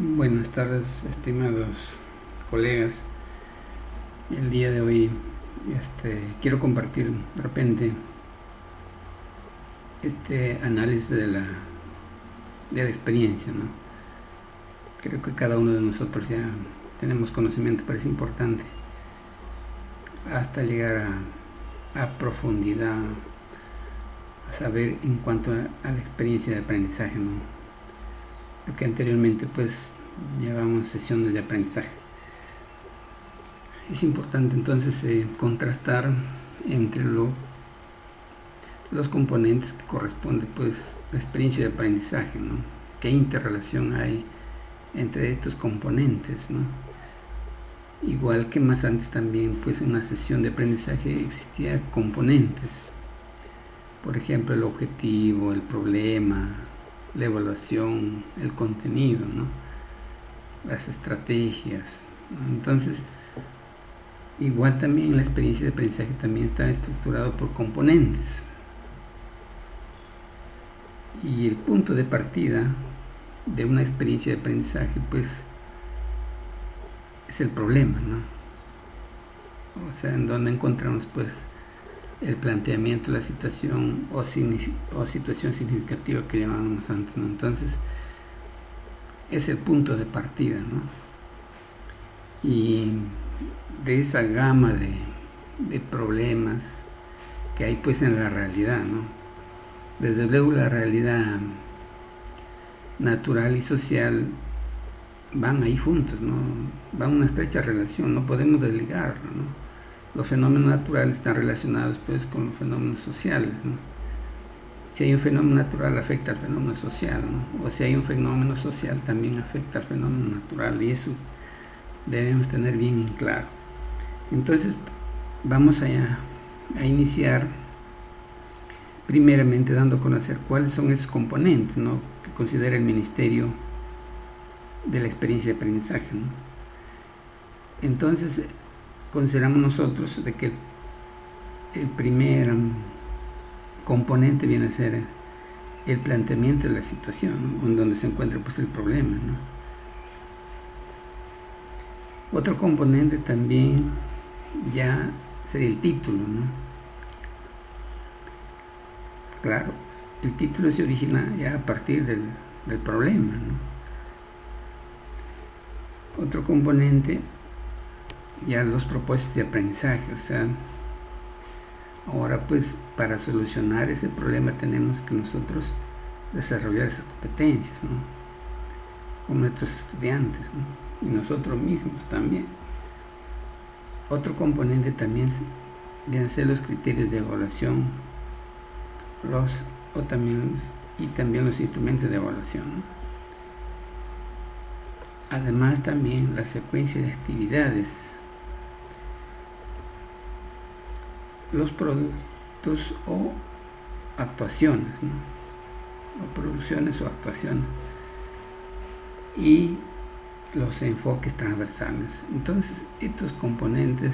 Buenas tardes, estimados colegas. El día de hoy quiero compartir de repente este análisis de la experiencia, ¿no? Creo que cada uno de nosotros ya tenemos conocimiento, pero es importante hasta llegar a profundidad, a saber en cuanto a la experiencia de aprendizaje, ¿no? Lo que anteriormente pues llevamos sesiones de aprendizaje. Es importante entonces contrastar entre los componentes que corresponde pues la experiencia de aprendizaje, ¿no? ¿Qué interrelación hay entre estos componentes, ¿no? Igual que más antes también pues en una sesión de aprendizaje existía componentes, por ejemplo el objetivo, el problema, la evaluación, el contenido, ¿no? Las estrategias, ¿no? Entonces igual también la experiencia de aprendizaje también está estructurado por componentes. Y el punto de partida de una experiencia de aprendizaje pues es el problema, ¿no? O sea, en donde encontramos pues el planteamiento, la situación o situación significativa que llamábamos antes, ¿no? Entonces es el punto de partida, ¿no? Y de esa gama de problemas que hay pues en la realidad, ¿no? Desde luego la realidad natural y social van ahí juntos, ¿no? Van una estrecha relación, no podemos desligarlo, ¿no? Los fenómenos naturales están relacionados pues con los fenómenos sociales, ¿no? Si hay un fenómeno natural afecta al fenómeno social, ¿no? O si hay un fenómeno social también afecta al fenómeno natural, y eso debemos tener bien en claro. Entonces vamos a iniciar primeramente dando a conocer cuáles son esos componentes, ¿no?, que considera el Ministerio de la experiencia de aprendizaje, ¿no? Entonces consideramos nosotros de que el primer componente viene a ser el planteamiento de la situación, ¿no?, en donde se encuentra pues el problema, ¿no? Otro componente también ya sería el título, ¿no? Claro, el título se origina ya a partir del problema, ¿no? Otro componente, ya los propósitos de aprendizaje, o sea, ahora pues para solucionar ese problema tenemos que nosotros desarrollar esas competencias, ¿no?, con nuestros estudiantes, ¿no?, y nosotros mismos también. Otro componente también deben ser los criterios de evaluación, también los instrumentos de evaluación, ¿no? Además también la secuencia de actividades, los productos o actuaciones, ¿no?, o producciones o actuaciones, y los enfoques transversales. Entonces estos componentes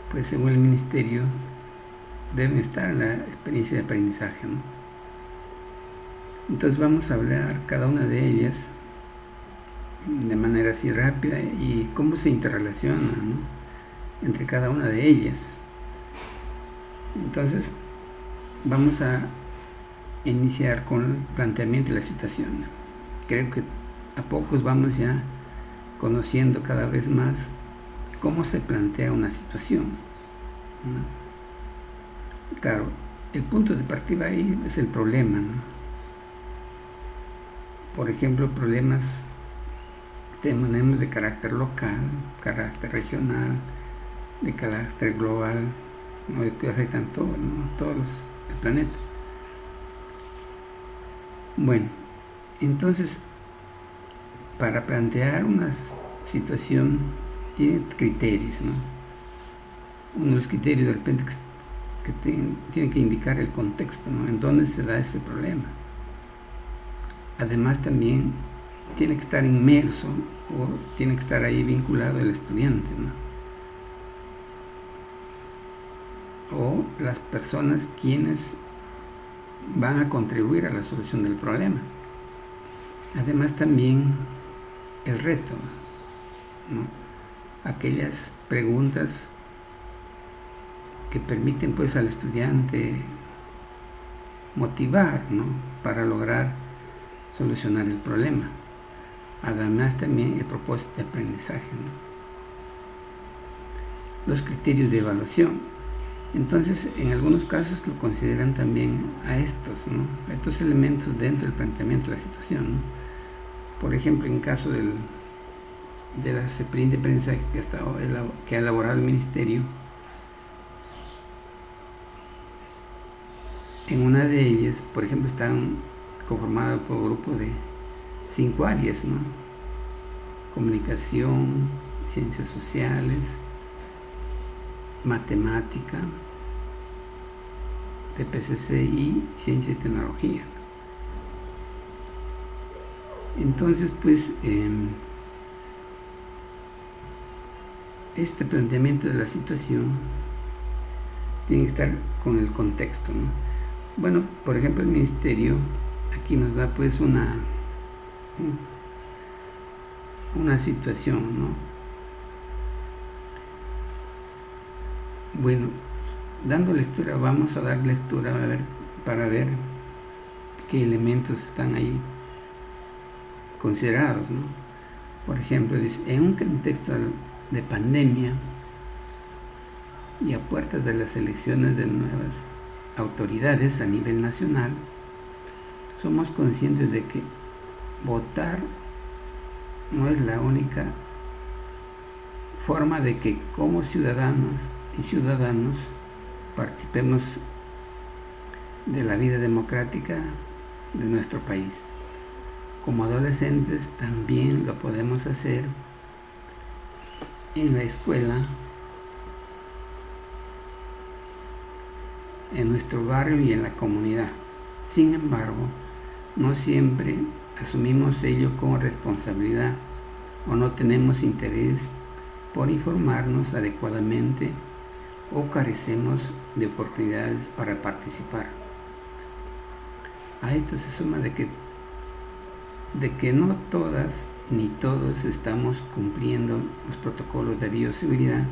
pues según el Ministerio deben estar en la experiencia de aprendizaje, ¿no? Entonces vamos a hablar cada una de ellas de manera así rápida y cómo se interrelaciona, ¿no?, entre cada una de ellas. Entonces vamos a iniciar con el planteamiento de la situación. Creo que a pocos vamos ya conociendo cada vez más cómo se plantea una situación, ¿no? Claro, el punto de partida ahí es el problema, ¿no? Por ejemplo, problemas tenemos de carácter local, carácter regional, de carácter global, ¿no?, que afectan todo, ¿no?, todos el planeta. Bueno, entonces para plantear una situación tiene criterios, ¿no? Uno de los criterios de repente que tiene que indicar el contexto, ¿no?, en dónde se da ese problema. Además también tiene que estar inmerso o tiene que estar ahí vinculado el estudiante, ¿no?, o las personas quienes van a contribuir a la solución del problema. Además también el reto, ¿no? Aquellas preguntas que permiten pues al estudiante motivar, ¿no? Para lograr solucionar el problema. Además también el propósito de aprendizaje, ¿no? Los criterios de evaluación. Entonces, en algunos casos lo consideran también a estos, ¿no? A estos elementos dentro del planteamiento de la situación, ¿no? Por ejemplo, en caso de las experiencias de aprendizaje que ha elaborado el Ministerio, en una de ellas, por ejemplo, están conformadas por un grupo de 5 áreas, ¿no? Comunicación, ciencias sociales, matemática, TPCC y ciencia y tecnología. Entonces, pues, este planteamiento de la situación tiene que estar con el contexto, ¿no? Bueno, por ejemplo, el Ministerio aquí nos da pues una situación, ¿no? Bueno, dando lectura, vamos a dar lectura para ver qué elementos están ahí considerados, ¿no? Por ejemplo, dice, en un contexto de pandemia y a puertas de las elecciones de nuevas autoridades a nivel nacional, somos conscientes de que votar no es la única forma de que como ciudadanas y ciudadanos participemos de la vida democrática de nuestro país. Como adolescentes también lo podemos hacer en la escuela, en nuestro barrio y en la comunidad. Sin embargo, no siempre asumimos ello como responsabilidad o no tenemos interés por informarnos adecuadamente o carecemos de oportunidades para participar. A esto se suma de que no todas ni todos estamos cumpliendo los protocolos de bioseguridad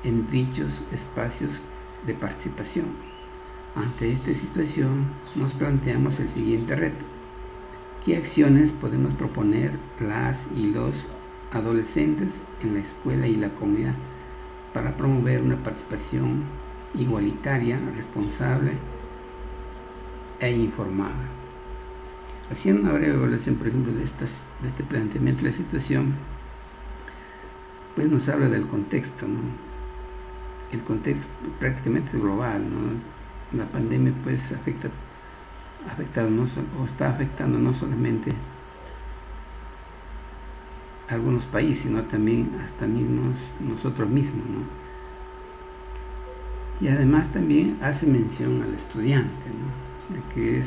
en dichos espacios de participación. Ante esta situación nos planteamos el siguiente reto: ¿qué acciones podemos proponer las y los adolescentes en la escuela y la comunidad para promover una participación igualitaria, responsable e informada? Haciendo una breve evaluación, por ejemplo, de este planteamiento de la situación, pues nos habla del contexto, ¿no? El contexto prácticamente es global, ¿no? La pandemia pues está afectando no solamente a algunos países, sino también hasta nosotros mismos, ¿no? Y además también hace mención al estudiante, ¿no? De que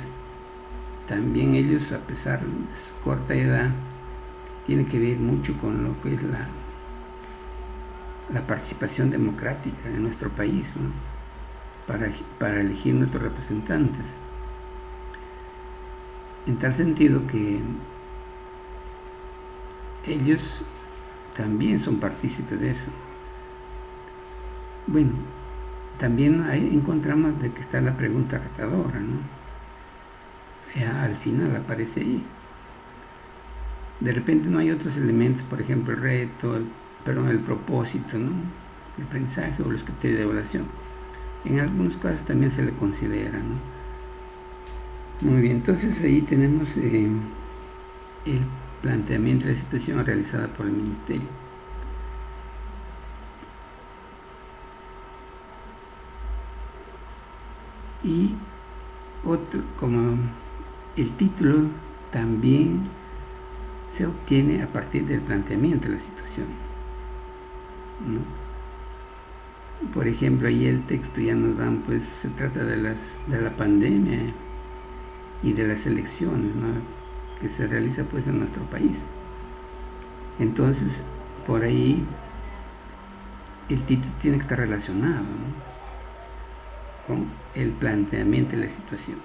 también ellos, a pesar de su corta edad, tienen que ver mucho con lo que es la participación democrática de nuestro país, ¿no? Para elegir nuestros representantes. En tal sentido que ellos también son partícipes de eso. Bueno, también ahí encontramos de que está la pregunta retadora, ¿no? Al final aparece ahí. De repente no hay otros elementos, por ejemplo el reto, el propósito, ¿no? El aprendizaje o los criterios de evaluación. En algunos casos también se le considera, ¿no? Muy bien, entonces ahí tenemos el planteamiento de la situación realizada por el Ministerio. Y otro, como el título también se obtiene a partir del planteamiento de la situación, ¿no? Por ejemplo, ahí el texto ya nos dan, pues se trata de la pandemia y de las elecciones, ¿no? Que se realiza pues en nuestro país. Entonces, por ahí el título tiene que estar relacionado, ¿no? Con el planteamiento de la situación.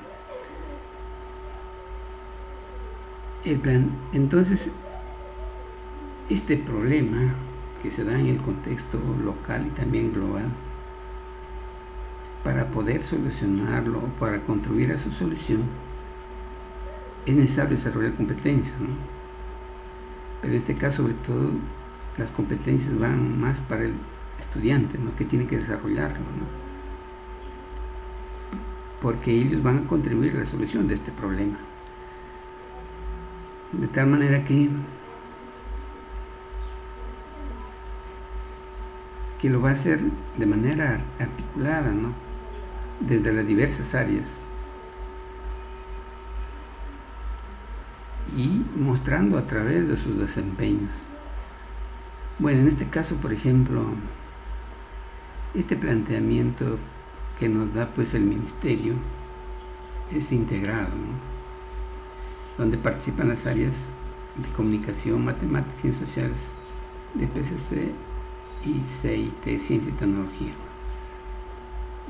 Entonces, este problema que se da en el contexto local y también global, para poder solucionarlo o para contribuir a su solución, es necesario desarrollar competencias, ¿no? Pero en este caso, sobre todo, las competencias van más para el estudiante, ¿no? Que tiene que desarrollarlo, ¿no? Porque ellos van a contribuir a la solución de este problema. De tal manera que lo va a hacer de manera articulada, ¿no? Desde las diversas áreas y mostrando a través de sus desempeños. Bueno, en este caso, por ejemplo, este planteamiento que nos da pues el ministerio es integrado, ¿no? Donde participan las áreas de comunicación, matemáticas, ciencias sociales, de PCC y CIT, ciencia y tecnología.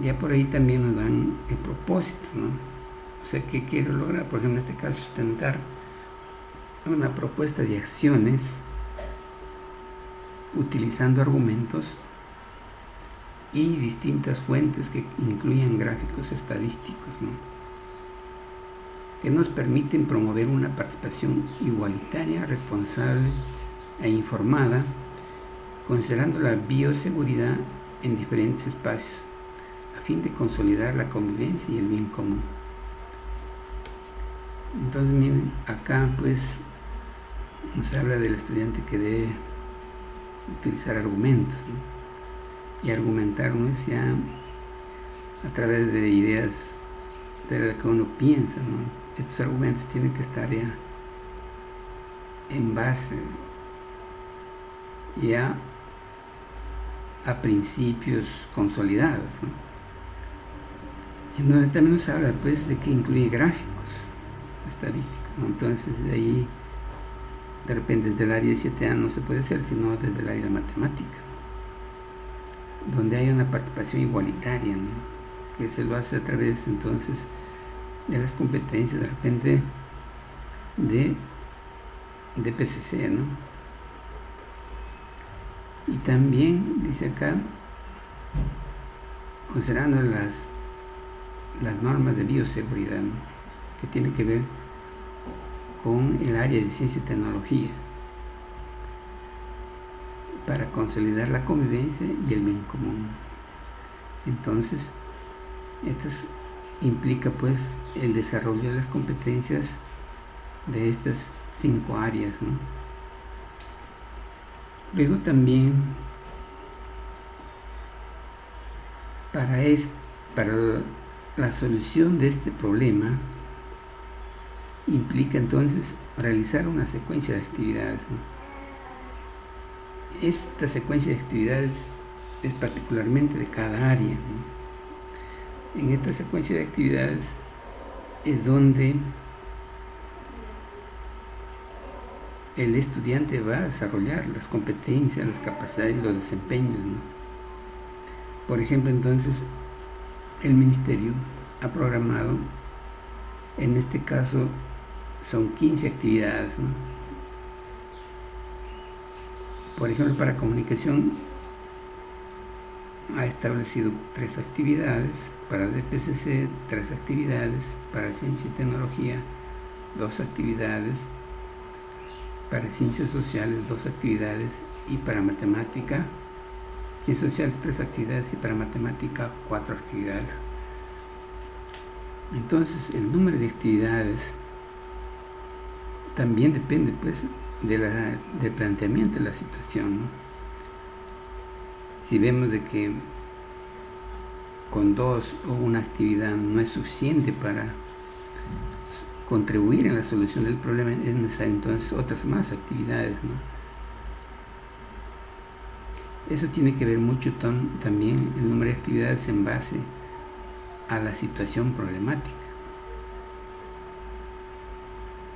Ya por ahí también nos dan el propósito, ¿no? O sea, ¿qué quiero lograr? Por ejemplo, en este caso, sustentar una propuesta de acciones utilizando argumentos y distintas fuentes que incluyan gráficos estadísticos, ¿no? Que nos permiten promover una participación igualitaria, responsable e informada, considerando la bioseguridad en diferentes espacios, a fin de consolidar la convivencia y el bien común. Entonces, miren, acá pues nos habla del estudiante que debe utilizar argumentos, ¿no? Y argumentar no es ya a través de ideas de las que uno piensa, ¿no? Estos argumentos tienen que estar ya en base ya a principios consolidados, ¿no? En donde también nos habla pues de que incluye gráficos estadísticos, ¿no? Entonces de ahí de repente desde el área de 7A no se puede hacer, sino desde el área de matemática, donde hay una participación igualitaria, ¿no? Que se lo hace a través entonces de las competencias de repente de PCC, ¿no? Y también dice acá, considerando las normas de bioseguridad, ¿no? Que tiene que ver con el área de ciencia y tecnología, para consolidar la convivencia y el bien común. Entonces, esto implica pues el desarrollo de las competencias de estas 5 áreas, ¿no? Luego también para la solución de este problema implica entonces realizar una secuencia de actividades, ¿no? Esta secuencia de actividades es particularmente de cada área, ¿no? En esta secuencia de actividades es donde el estudiante va a desarrollar las competencias, las capacidades y los desempeños, ¿no? Por ejemplo, entonces, el ministerio ha programado, en este caso, son 15 actividades, ¿no? Por ejemplo, para comunicación ha establecido 3 actividades, para DPCC 3 actividades, para ciencia y tecnología 2 actividades, para ciencias sociales 2 actividades y para matemática, ciencias sociales 3 actividades y para matemática 4 actividades. Entonces el número de actividades también depende pues del planteamiento de la situación, ¿no? Si vemos de que con 2 o una actividad no es suficiente para contribuir en la solución del problema, es necesario entonces otras más actividades, ¿no? Eso tiene que ver mucho también el número de actividades en base a la situación problemática.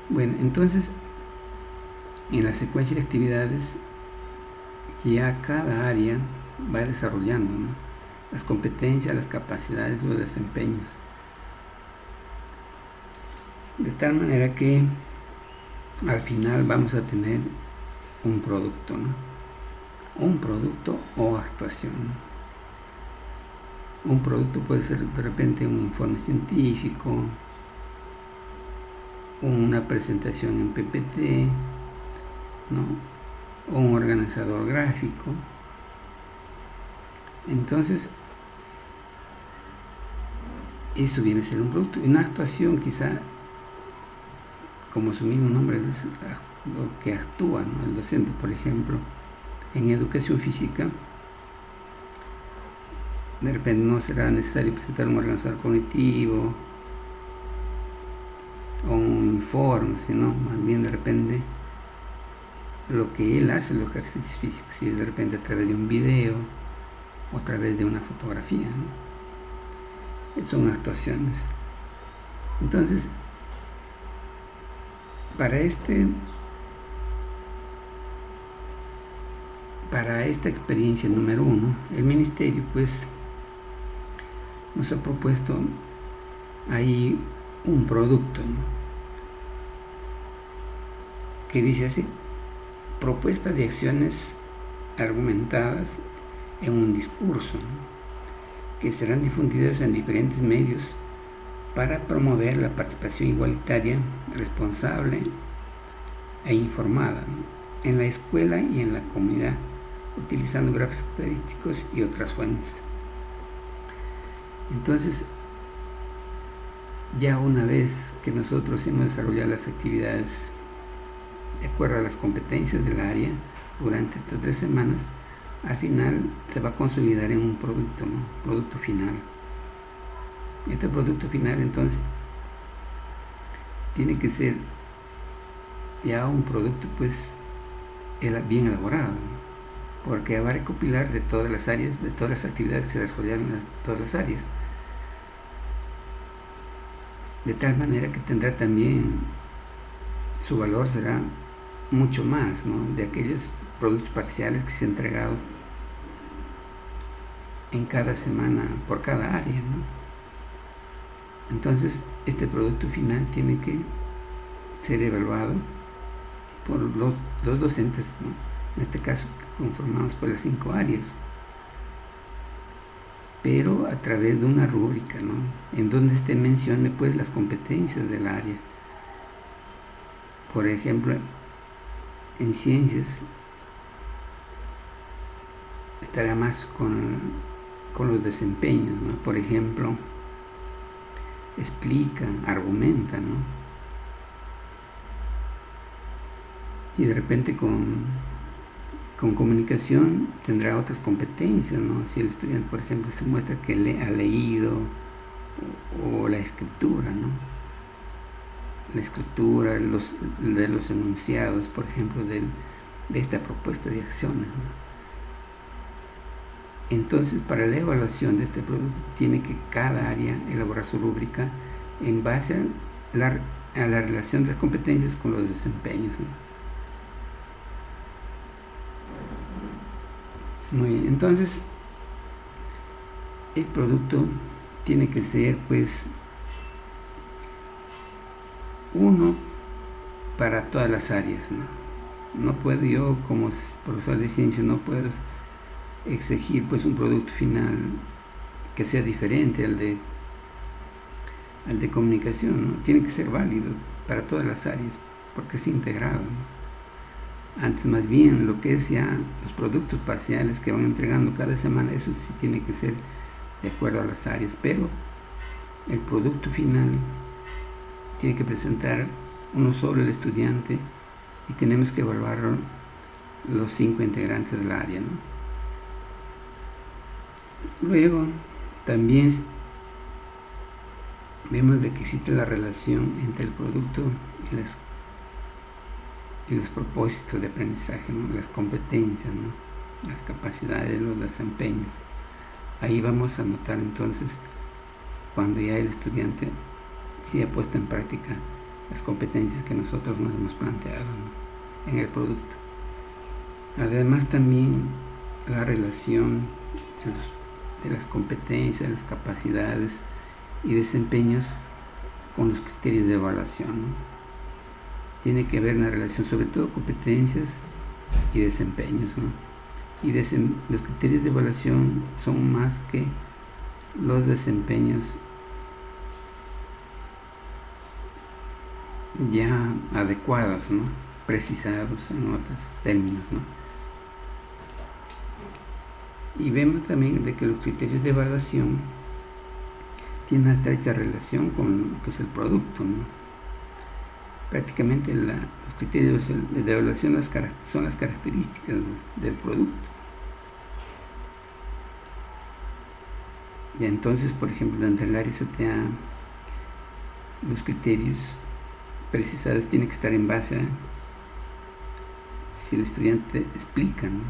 Bueno, entonces en la secuencia de actividades ya cada área va desarrollando, ¿no? Las competencias, las capacidades, los desempeños, de tal manera que al final vamos a tener un producto, ¿no? Un producto o actuación, ¿no? Un producto puede ser de repente un informe científico, una presentación en PPT, ¿no? O un organizador gráfico. Entonces, eso viene a ser un producto. Una actuación, quizá, como su mismo nombre dice, lo que actúa, ¿no? El docente, por ejemplo, en educación física, de repente no será necesario presentar un organizador cognitivo o un informe, sino más bien de repente lo que él hace, los ejercicios físicos, si es de repente a través de un video o a través de una fotografía, ¿no? Son actuaciones. Entonces, para esta experiencia número 1, el ministerio pues nos ha propuesto ahí un producto, ¿no? Que dice así: propuesta de acciones argumentadas en un discurso, ¿no? Que serán difundidas en diferentes medios para promover la participación igualitaria, responsable e informada, ¿no? En la escuela y en la comunidad, utilizando gráficos estadísticos y otras fuentes. Entonces, ya una vez que nosotros hemos desarrollado las actividades de acuerdo a las competencias del área durante estas 3 semanas, al final se va a consolidar en un producto, ¿no? Producto final. Este producto final entonces tiene que ser ya un producto pues bien elaborado, ¿no? Porque va a recopilar de todas las áreas, de todas las actividades que se desarrollan en todas las áreas, de tal manera que tendrá también, su valor será mucho más, ¿no? De aquellos productos parciales que se han entregado en cada semana por cada área, ¿no? Entonces, este producto final tiene que ser evaluado por los docentes, ¿no? En este caso conformados por las 5 áreas, pero a través de una rúbrica, ¿no? En donde mencione pues las competencias del área. Por ejemplo, en ciencias estará más con los desempeños, ¿no? Por ejemplo, explica, argumenta, ¿no? Y de repente con comunicación tendrá otras competencias, ¿no? Si el estudiante, por ejemplo, se muestra que ha leído, o la escritura, ¿no? La escritura de los enunciados, por ejemplo, de esta propuesta de acciones, ¿no? Entonces, para la evaluación de este producto, tiene que cada área elaborar su rúbrica en base a la relación de las competencias con los desempeños, ¿no? Muy bien, entonces, el producto tiene que ser, pues, uno para todas las áreas, ¿no? No puedo yo, como profesor de ciencias, no puedo exigir pues un producto final que sea diferente al de comunicación, ¿no? Tiene que ser válido para todas las áreas porque es integrado, ¿no? Antes, más bien, lo que es ya los productos parciales que van entregando cada semana, eso sí tiene que ser de acuerdo a las áreas, pero el producto final tiene que presentar uno solo el estudiante y tenemos que evaluar los 5 integrantes del área, ¿no? Luego, también vemos de que existe la relación entre el producto y los propósitos de aprendizaje, ¿no? Las competencias, ¿no? Las capacidades, los desempeños. Ahí vamos a notar entonces cuando ya el estudiante sí ha puesto en práctica las competencias que nosotros nos hemos planteado, ¿no? En el producto. Además, también la relación de las competencias, las capacidades y desempeños con los criterios de evaluación, ¿no? Tiene que haber una relación, sobre todo competencias y desempeños, ¿no? Y los criterios de evaluación son más que los desempeños ya adecuados, ¿no? Precisados en otros términos, ¿no? Y vemos también de que los criterios de evaluación tienen una estrecha relación con lo que es el producto, ¿no? Prácticamente los criterios de evaluación son las características del producto. Y entonces, por ejemplo, entre el área CTA, los criterios precisados tienen que estar en base a si el estudiante explica, ¿no?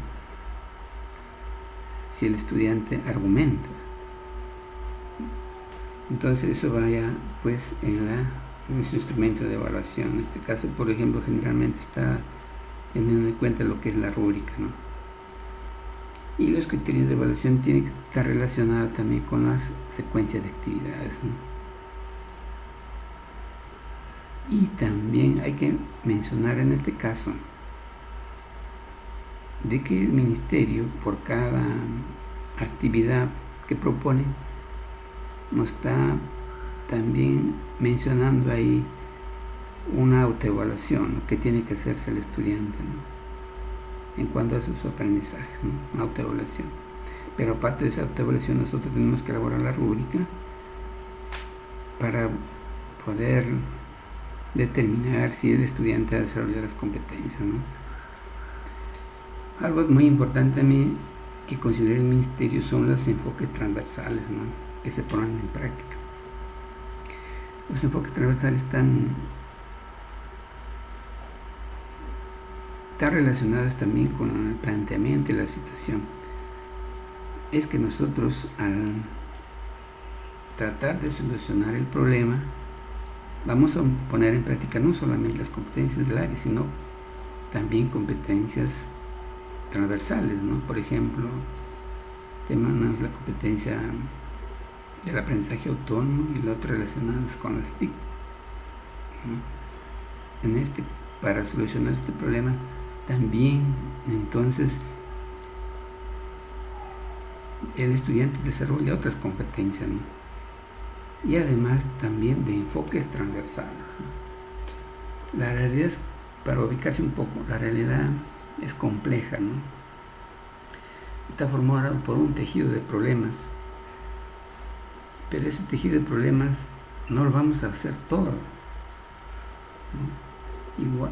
Si el estudiante argumenta. Entonces eso vaya pues en su instrumento de evaluación. En este caso, por ejemplo, generalmente está teniendo en cuenta lo que es la rúbrica, ¿no? Y los criterios de evaluación tienen que estar relacionados también con las secuencias de actividades, ¿no? Y también hay que mencionar en este caso de que el ministerio, por cada actividad que propone, nos está también mencionando ahí una autoevaluación, ¿no?, que tiene que hacerse el estudiante, ¿no?, en cuanto a sus aprendizajes, ¿no?, una autoevaluación. Pero aparte de esa autoevaluación, nosotros tenemos que elaborar la rúbrica para poder determinar si el estudiante ha desarrollado las competencias, ¿no? Algo muy importante a mí que considera el ministerio son los enfoques transversales, ¿no?, que se ponen en práctica. Los enfoques transversales están relacionados también con el planteamiento y la situación. Es que nosotros, al tratar de solucionar el problema, vamos a poner en práctica no solamente las competencias del área, sino también competencias transversales, ¿no? Por ejemplo, tenemos la competencia del aprendizaje autónomo y lo otro relacionados con las TIC, ¿no? Para solucionar este problema también, entonces, el estudiante desarrolla otras competencias, ¿no?, y además también de enfoques transversales, ¿no? La realidad es, para ubicarse un poco, la realidad es compleja, ¿no? Está formada por un tejido de problemas, pero ese tejido de problemas no lo vamos a hacer todo, ¿no? Igual,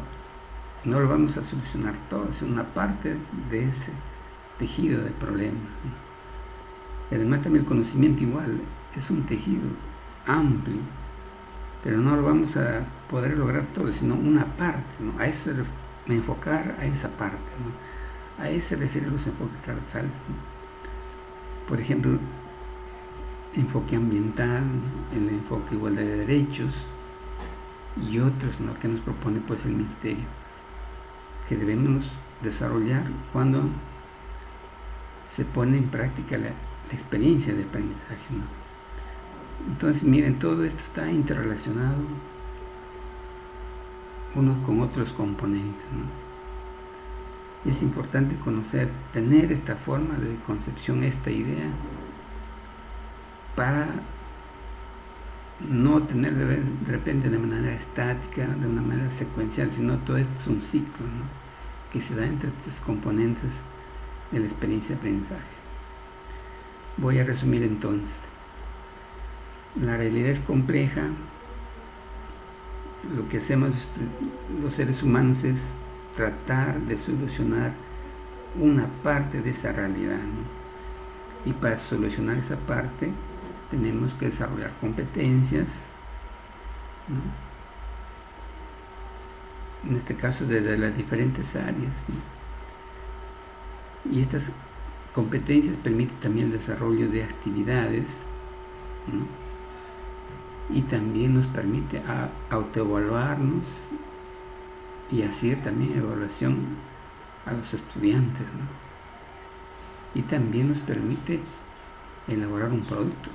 no lo vamos a solucionar todo, es una parte de ese tejido de problemas, ¿no? Y además también el conocimiento igual es un tejido amplio, pero no lo vamos a poder lograr todo, sino una parte, ¿no? A eso enfocar a esa parte, ¿no? A eso se refieren los enfoques transversales, ¿no? Por ejemplo, enfoque ambiental, el enfoque igualdad de derechos y otros, ¿no?, que nos propone pues el ministerio, que debemos desarrollar cuando se pone en práctica la experiencia de aprendizaje, ¿no? Entonces, miren, todo esto está interrelacionado unos con otros componentes, ¿no? Es importante conocer, tener esta forma de concepción, esta idea, para no tener de repente de manera estática, de una manera secuencial, sino todo esto es un ciclo, ¿no?, que se da entre estos componentes de la experiencia de aprendizaje. Voy a resumir entonces. La realidad es compleja. Lo que hacemos los seres humanos es tratar de solucionar una parte de esa realidad, ¿no? Y para solucionar esa parte tenemos que desarrollar competencias, ¿no?, en este caso de las diferentes áreas, ¿no? Y estas competencias permiten también el desarrollo de actividades, ¿no?, y también nos permite autoevaluarnos y hacer también evaluación a los estudiantes, ¿no? Y también nos permite elaborar un producto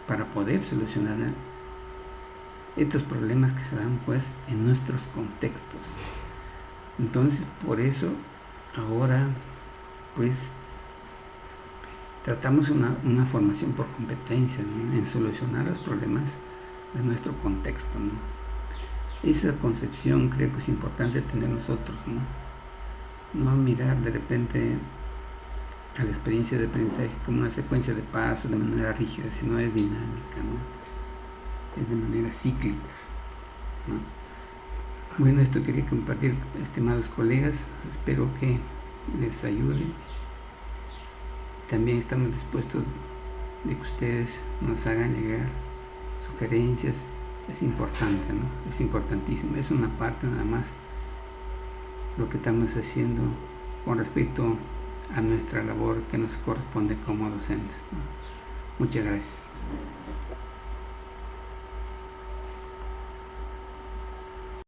para poder solucionar estos problemas que se dan pues en nuestros contextos. Entonces, por eso ahora pues tratamos una formación por competencias, ¿no?, en solucionar los problemas de nuestro contexto, ¿no? Esa concepción creo que es importante tener nosotros, no mirar de repente a la experiencia de aprendizaje como una secuencia de pasos de manera rígida, sino es dinámica, ¿no? Es de manera cíclica, ¿no? Bueno, esto quería compartir, estimados colegas, espero que les ayude. También estamos dispuestos de que ustedes nos hagan llegar sugerencias. Es importante, ¿no? Es importantísimo, es una parte nada más lo que estamos haciendo con respecto a nuestra labor que nos corresponde como docentes, ¿no? Muchas gracias.